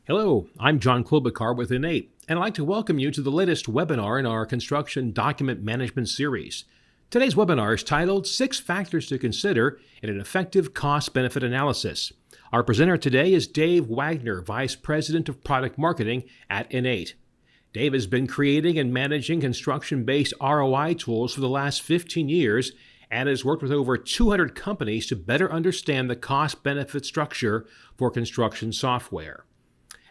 Hello, I'm John Klobuchar with InEight, and I'd like to welcome you to the latest webinar in our Construction Document Management series. Today's webinar is titled 6 Factors to Consider in an Effective Cost-Benefit Analysis. Our presenter today is Dave Wagner, Vice President of Product Marketing at InEight. Dave has been creating and managing construction-based ROI tools for the last 15 years and has worked with over 200 companies to better understand the cost-benefit structure for construction software.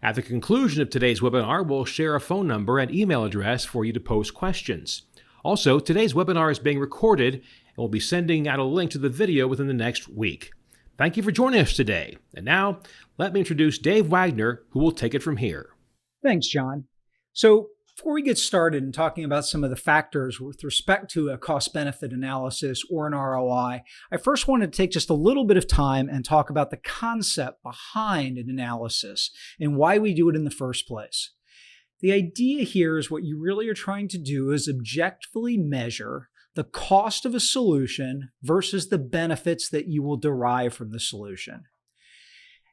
At the conclusion of today's webinar, we'll share a phone number and email address for you to post questions. Also, today's webinar is being recorded, and we'll be sending out a link to the video within the next week. Thank you for joining us today. And now, let me introduce Dave Wagner, who will take it from here. Thanks, John. So before we get started in talking about some of the factors with respect to a cost-benefit analysis or an ROI, I first want to take just a little bit of time and talk about the concept behind an analysis and why we do it in the first place. The idea here is what you really are trying to do is objectively measure the cost of a solution versus the benefits that you will derive from the solution.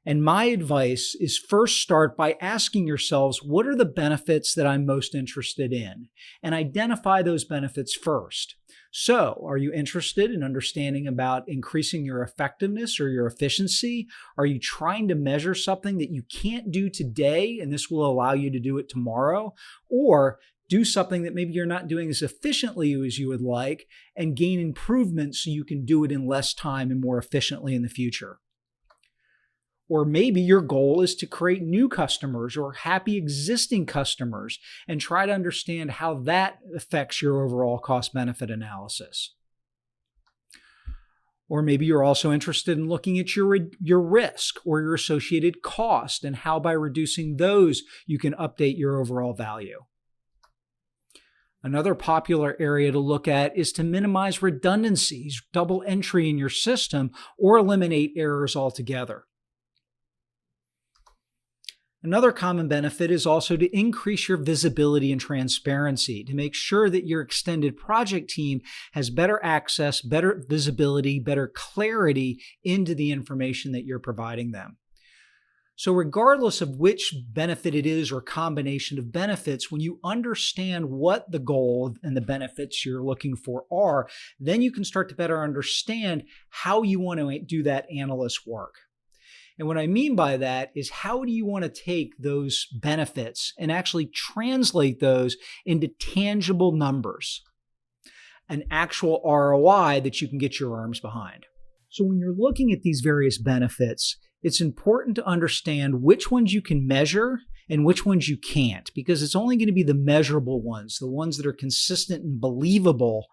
And my advice is first start by asking yourselves, what are the benefits that I'm most interested in? And identify those benefits first. So, are you interested in understanding about increasing your effectiveness or your efficiency? Are you trying to measure something that you can't do today and this will allow you to do it tomorrow? Or do something that maybe you're not doing as efficiently as you would like and gain improvements so you can do it in less time and more efficiently in the future? Or maybe your goal is to create new customers or happy existing customers and try to understand how that affects your overall cost-benefit analysis. Or maybe you're also interested in looking at your risk or your associated cost and how by reducing those you can update your overall value. Another popular area to look at is to minimize redundancies, double entry in your system, or eliminate errors altogether. Another common benefit is also to increase your visibility and transparency to make sure that your extended project team has better access, better visibility, better clarity into the information that you're providing them. So regardless of which benefit it is or combination of benefits, when you understand what the goal and the benefits you're looking for are, then you can start to better understand how you want to do that analyst work. And what I mean by that is how do you want to take those benefits and actually translate those into tangible numbers, an actual ROI that you can get your arms behind. So when you're looking at these various benefits, it's important to understand which ones you can measure and which ones you can't, because it's only going to be the measurable ones, the ones that are consistent and believable,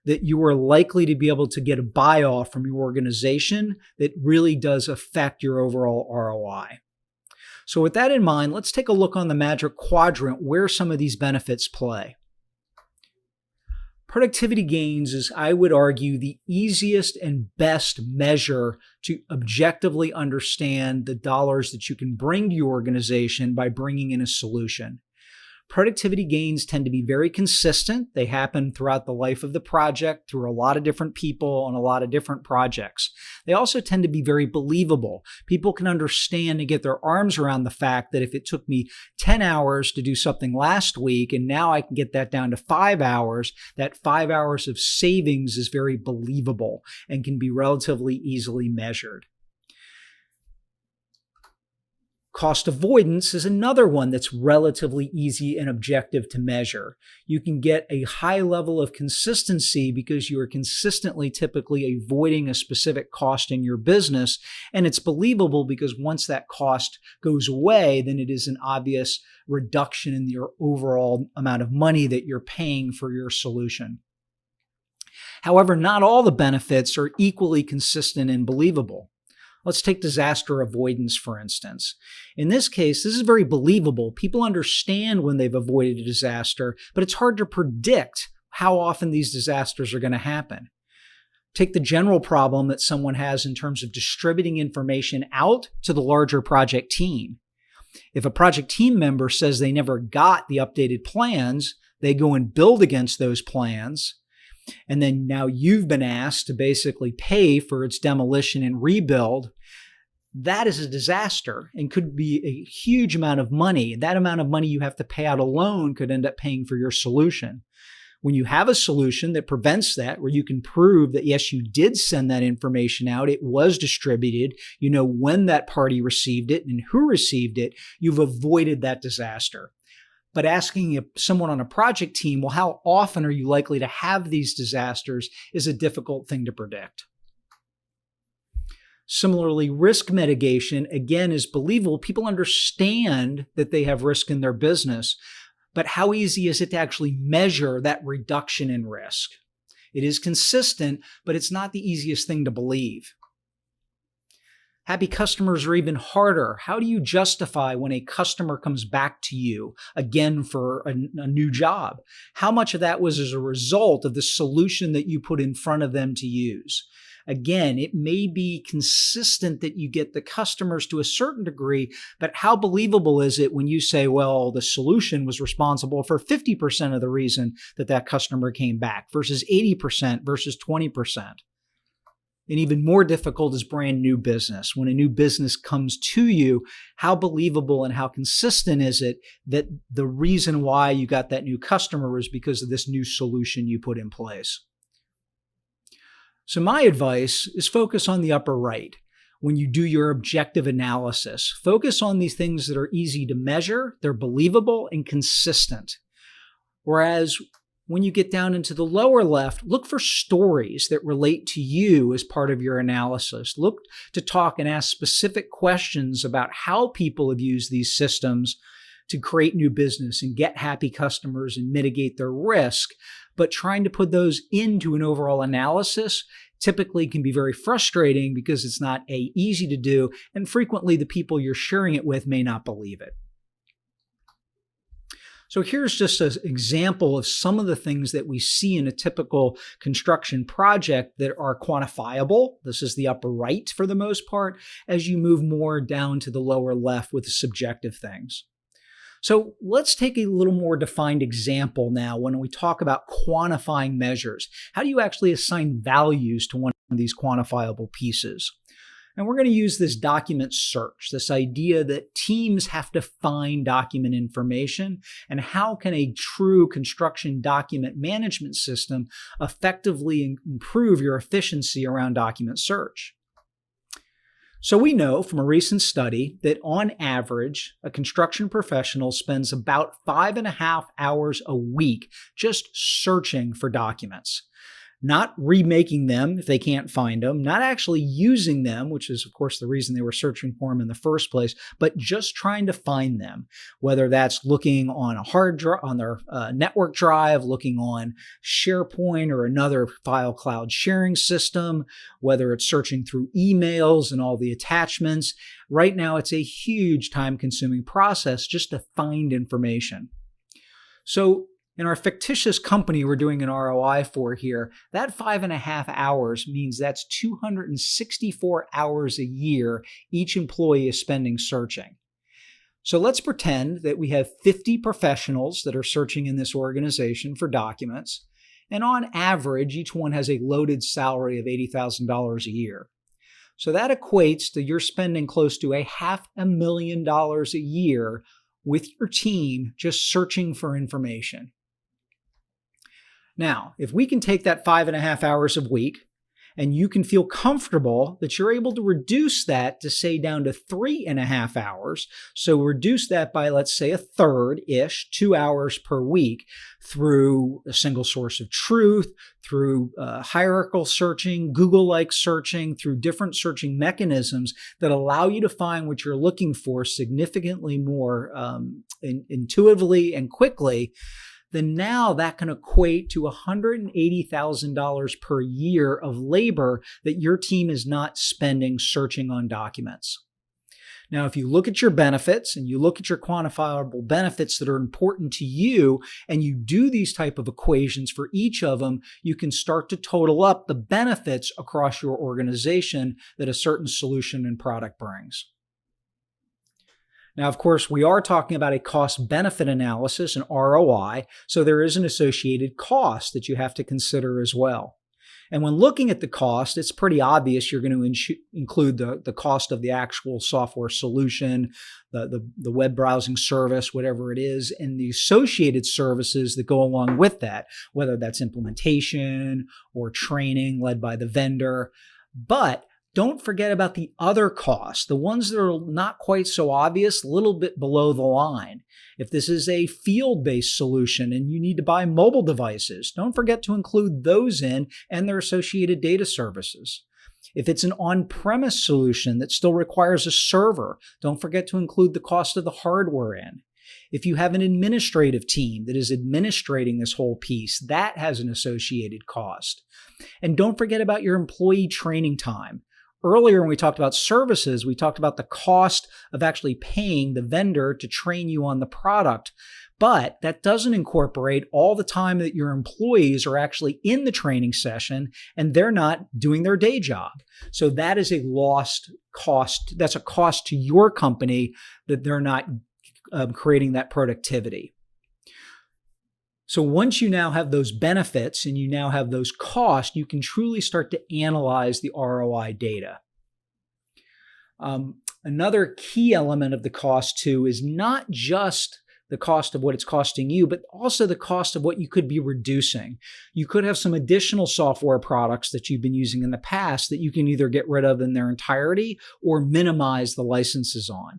that you are likely to be able to get a buy-off from your organization that really does affect your overall ROI. So with that in mind, let's take a look on the Magic Quadrant where some of these benefits play. Productivity gains is, I would argue, the easiest and best measure to objectively understand the dollars that you can bring to your organization by bringing in a solution. Productivity gains tend to be very consistent. They happen throughout the life of the project through a lot of different people on a lot of different projects. They also tend to be very believable. People can understand and get their arms around the fact that if it took me 10 hours to do something last week and now I can get that down to 5 hours, that 5 hours of savings is very believable and can be relatively easily measured. Cost avoidance is another one that's relatively easy and objective to measure. You can get a high level of consistency because you are consistently typically avoiding a specific cost in your business, and it's believable because once that cost goes away, then it is an obvious reduction in your overall amount of money that you're paying for your solution. However, not all the benefits are equally consistent and believable. Let's take disaster avoidance, for instance. In this case, this is very believable. People understand when they've avoided a disaster, but it's hard to predict how often these disasters are going to happen. Take the general problem that someone has in terms of distributing information out to the larger project team. If a project team member says they never got the updated plans, they go and build against those plans. And then now you've been asked to basically pay for its demolition and rebuild. that is a disaster and could be a huge amount of money. That amount of money you have to pay out alone could end up paying for your solution. When you have a solution that prevents that, where you can prove that, yes, you did send that information out, it was distributed, you know when that party received it and who received it, you've avoided that disaster. But asking someone on a project team, well, how often are you likely to have these disasters, is a difficult thing to predict. Similarly, risk mitigation, again, is believable. People understand that they have risk in their business, but how easy is it to actually measure that reduction in risk? It is consistent, but it's not the easiest thing to believe. Happy customers are even harder. How do you justify when a customer comes back to you again for a new job? How much of that was as a result of the solution that you put in front of them to use? Again, it may be consistent that you get the customers to a certain degree, but how believable is it when you say, well, the solution was responsible for 50% of the reason that that customer came back versus 80% versus 20%? And even more difficult is brand new business. When a new business comes to you, how believable and how consistent is it that the reason why you got that new customer was because of this new solution you put in place? So my advice is focus on the upper right. When you do your objective analysis, focus on these things that are easy to measure, they're believable and consistent. Whereas when you get down into the lower left, look for stories that relate to you as part of your analysis. Look to talk and ask specific questions about how people have used these systems to create new business and get happy customers and mitigate their risk. But trying to put those into an overall analysis typically can be very frustrating because it's not easy to do, and frequently the people you're sharing it with may not believe it. So here's just an example of some of the things that we see in a typical construction project that are quantifiable. This is the upper right for the most part, as you move more down to the lower left with the subjective things. So let's take a little more defined example now when we talk about quantifying measures. How do you actually assign values to one of these quantifiable pieces? And we're going to use this document search, this idea that teams have to find document information, and how can a true construction document management system effectively improve your efficiency around document search. So we know from a recent study that on average, a construction professional spends about 5.5 hours a week just searching for documents. Not remaking them if they can't find them, not actually using them, which is, of course, the reason they were searching for them in the first place, but just trying to find them, whether that's looking on a hard drive, on their network drive, looking on SharePoint or another file cloud sharing system, whether it's searching through emails and all the attachments. Right now, it's a huge time-consuming process just to find information. So in our fictitious company we're doing an ROI for here, that 5.5 hours means that's 264 hours a year each employee is spending searching. So let's pretend that we have 50 professionals that are searching in this organization for documents, and on average, each one has a loaded salary of $80,000 a year. So that equates to you're spending close to $500,000 a year with your team just searching for information. Now, if we can take that 5.5 hours a week and you can feel comfortable that you're able to reduce that to say down to 3.5 hours, so reduce that by, let's say, a third-ish, 2 hours per week through a single source of truth, through hierarchical searching, Google-like searching, through different searching mechanisms that allow you to find what you're looking for significantly more intuitively and quickly, then now that can equate to $180,000 per year of labor that your team is not spending searching on documents. Now, if you look at your benefits and you look at your quantifiable benefits that are important to you, and you do these type of equations for each of them, you can start to total up the benefits across your organization that a certain solution and product brings. Now, of course, we are talking about a cost-benefit analysis, an ROI, so there is an associated cost that you have to consider as well. And when looking at the cost, it's pretty obvious you're going to include the cost of the actual software solution, the web browsing service, whatever it is, and the associated services that go along with that, whether that's implementation or training led by the vendor. But don't forget about the other costs, the ones that are not quite so obvious, a little bit below the line. If this is a field-based solution and you need to buy mobile devices, don't forget to include those in and their associated data services. If it's an on-premise solution that still requires a server, don't forget to include the cost of the hardware in. If you have an administrative team that is administrating this whole piece, that has an associated cost. And don't forget about your employee training time. Earlier, when we talked about services, we talked about the cost of actually paying the vendor to train you on the product. But that doesn't incorporate all the time that your employees are actually in the training session and they're not doing their day job. So that is a lost cost. That's a cost to your company that they're not creating that productivity. So once you now have those benefits and you now have those costs, you can truly start to analyze the ROI data. Another key element of the cost too is not just the cost of what it's costing you, but also the cost of what you could be reducing. You could have some additional software products that you've been using in the past that you can either get rid of in their entirety or minimize the licenses on.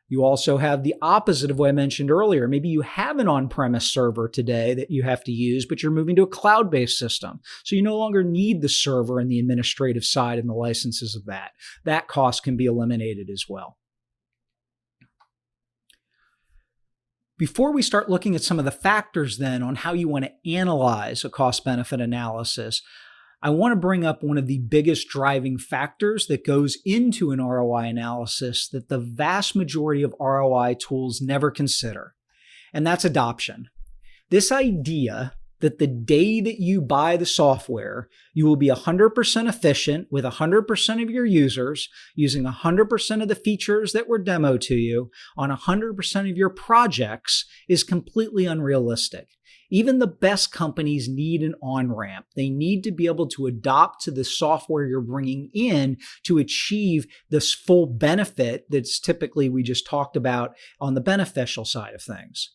You also have the opposite of what I mentioned earlier. Maybe you have an on-premise server today that you have to use, but you're moving to a cloud-based system. So you no longer need the server and the administrative side and the licenses of that. That cost can be eliminated as well. Before we start looking at some of the factors then on how you want to analyze a cost-benefit analysis, I want to bring up one of the biggest driving factors that goes into an ROI analysis that the vast majority of ROI tools never consider, and that's adoption. This idea that the day that you buy the software, you will be 100% efficient with 100% of your users using 100% of the features that were demoed to you on 100% of your projects is completely unrealistic. Even the best companies need an on-ramp. They need to be able to adopt to the software you're bringing in to achieve this full benefit that's typically we just talked about on the beneficial side of things.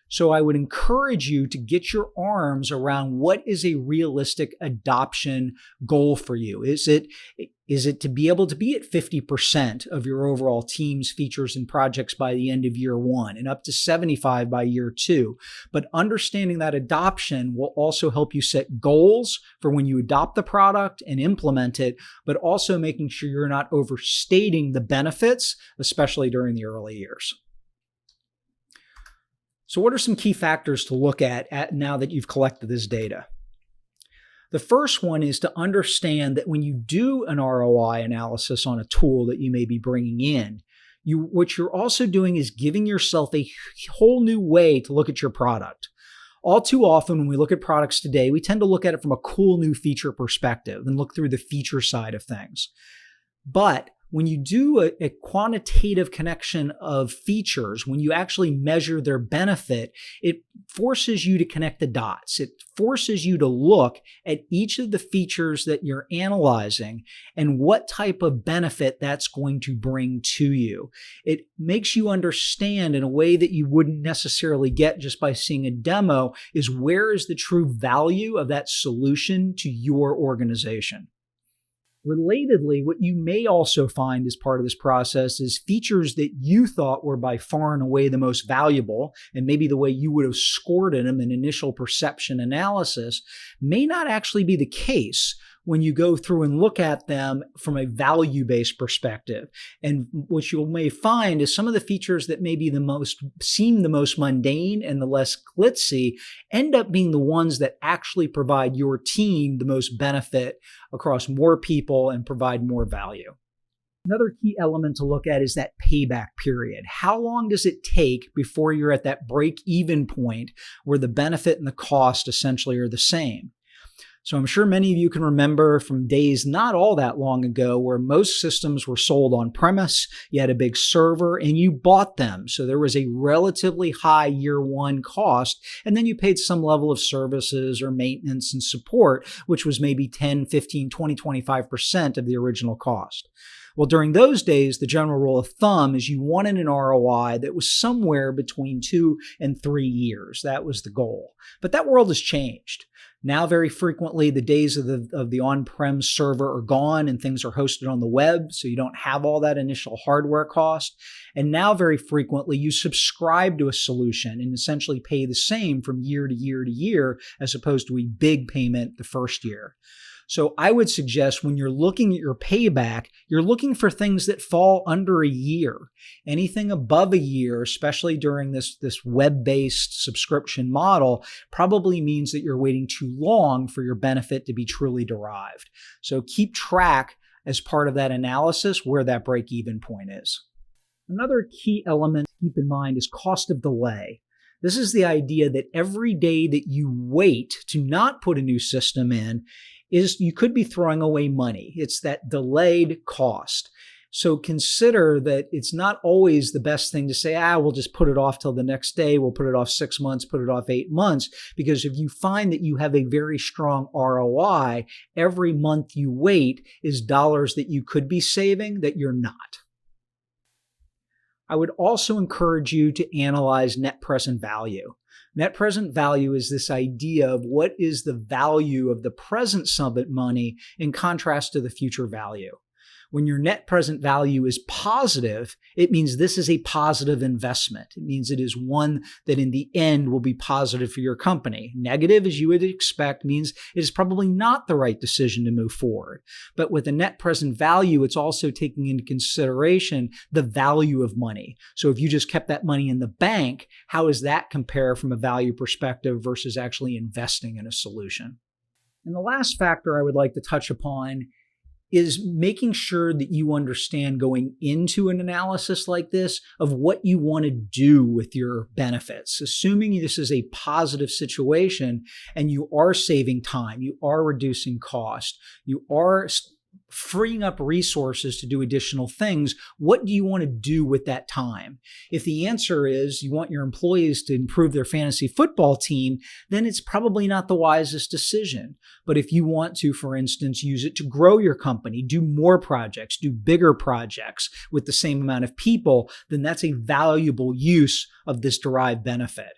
So I would encourage you to get your arms around what is a realistic adoption goal for you. Is it to be able to be at 50% of your overall team's features and projects by the end of year one and up to 75 by year two? But understanding that adoption will also help you set goals for when you adopt the product and implement it, but also making sure you're not overstating the benefits, especially during the early years. So what are some key factors to look at now that you've collected this data? The first one is to understand that when you do an ROI analysis on a tool that you may be bringing in, what you're also doing is giving yourself a whole new way to look at your product. All too often when we look at products today, we tend to look at it from a cool new feature perspective and look through the feature side of things. But when you do a quantitative connection of features, when you actually measure their benefit, it forces you to connect the dots. It forces you to look at each of the features that you're analyzing and what type of benefit that's going to bring to you. It makes you understand in a way that you wouldn't necessarily get just by seeing a demo is where is the true value of that solution to your organization. Relatedly, what you may also find as part of this process is features that you thought were by far and away the most valuable, and maybe the way you would have scored them in initial perception analysis, may not actually be the case when you go through and look at them from a value-based perspective. And what you may find is some of the features that maybe seem the most mundane and the less glitzy end up being the ones that actually provide your team the most benefit across more people and provide more value. Another key element to look at is that payback period. How long does it take before you're at that break-even point where the benefit and the cost essentially are the same? So I'm sure many of you can remember from days not all that long ago where most systems were sold on premise, you had a big server, and you bought them. So there was a relatively high year one cost, and then you paid some level of services or maintenance and support, which was maybe 10, 15, 20, 25% of the original cost. Well, during those days, the general rule of thumb is you wanted an ROI that was somewhere between 2 and 3 years. That was the goal. But that world has changed. Now, very frequently, the days of the on-prem server are gone and things are hosted on the web, so you don't have all that initial hardware cost. And now, very frequently, you subscribe to a solution and essentially pay the same from year to year to year, as opposed to a big payment the first year. So I would suggest when you're looking at your payback, you're looking for things that fall under a year. Anything above a year, especially during this web-based subscription model, probably means that you're waiting too long for your benefit to be truly derived. So keep track as part of that analysis where that break-even point is. Another key element to keep in mind is cost of delay. This is the idea that every day that you wait to not put a new system in is you could be throwing away money. It's that delayed cost. So consider that it's not always the best thing to say, we'll just put it off till the next day. We'll put it off 6 months, put it off 8 months. Because if you find that you have a very strong ROI, every month you wait is dollars that you could be saving that you're not. I would also encourage you to analyze net present value. Net present value is this idea of what is the value of the present sum of money in contrast to the future value. When your net present value is positive, it means this is a positive investment. It means it is one that in the end will be positive for your company. Negative, as you would expect, means it is probably not the right decision to move forward. But with a net present value, it's also taking into consideration the value of money. So if you just kept that money in the bank, how does that compare from a value perspective versus actually investing in a solution? And the last factor I would like to touch upon is making sure that you understand going into an analysis like this of what you want to do with your benefits. Assuming this is a positive situation and you are saving time, you are reducing cost, you are freeing up resources to do additional things, what do you want to do with that time? If the answer is you want your employees to improve their fantasy football team, then it's probably not the wisest decision. But if you want to, for instance, use it to grow your company, do more projects, do bigger projects with the same amount of people, then that's a valuable use of this derived benefit.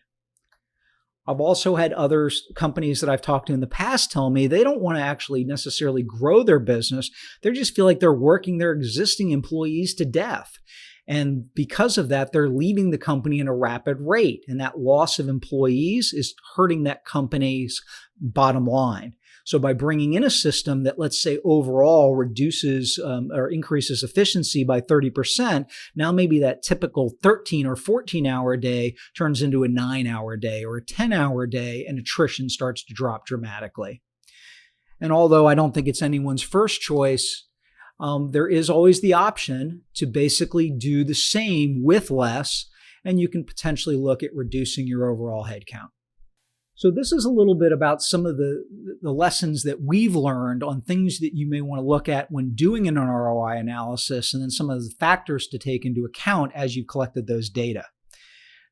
I've also had other companies that I've talked to in the past tell me they don't want to actually necessarily grow their business. They just feel like they're working their existing employees to death. And because of that, they're leaving the company in a rapid rate. And that loss of employees is hurting that company's bottom line. So by bringing in a system that, let's say, overall reduces or increases efficiency by 30%, now maybe that typical 13 or 14-hour day turns into a 9-hour day or a 10-hour day, and attrition starts to drop dramatically. And although I don't think it's anyone's first choice, there is always the option to basically do the same with less, and you can potentially look at reducing your overall headcount. So this is a little bit about some of the lessons that we've learned on things that you may want to look at when doing an ROI analysis, and then some of the factors to take into account as you've collected those data.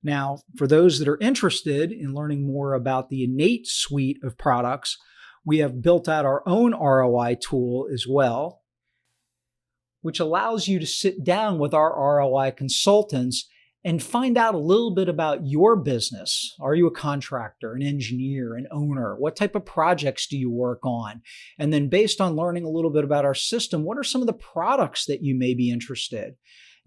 Now, for those that are interested in learning more about the InEight suite of products, we have built out our own ROI tool as well, which allows you to sit down with our ROI consultants and find out a little bit about your business. Are you a contractor, an engineer, an owner? What type of projects do you work on? And then based on learning a little bit about our system, what are some of the products that you may be interested?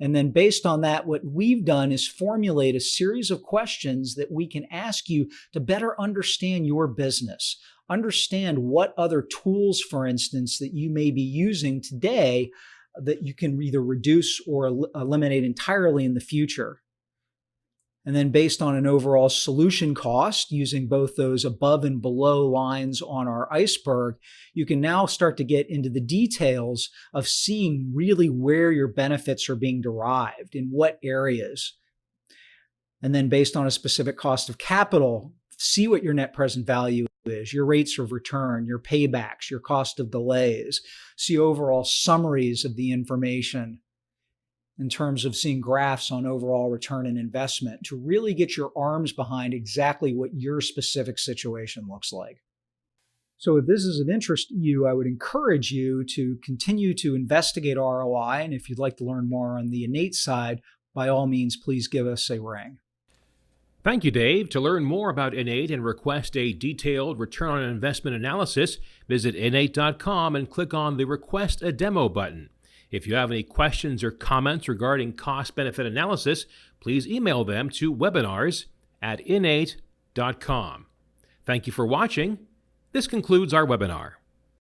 And then based on that, what we've done is formulate a series of questions that we can ask you to better understand your business. Understand what other tools, for instance, that you may be using today that you can either reduce or eliminate entirely in the future. And then based on an overall solution cost, using both those above and below lines on our iceberg, you can now start to get into the details of seeing really where your benefits are being derived, in what areas. And then based on a specific cost of capital, see what your net present value is, your rates of return, your paybacks, your cost of delays, see overall summaries of the information in terms of seeing graphs on overall return on investment to really get your arms behind exactly what your specific situation looks like. So if this is of interest to you, I would encourage you to continue to investigate ROI. And if you'd like to learn more on the InEight side, by all means, please give us a ring. Thank you, Dave. To learn more about InEight and request a detailed return on investment analysis, visit InEight.com and click on the Request a Demo button. If you have any questions or comments regarding cost-benefit analysis, please email them to webinars@InEight.com. Thank you for watching. This concludes our webinar.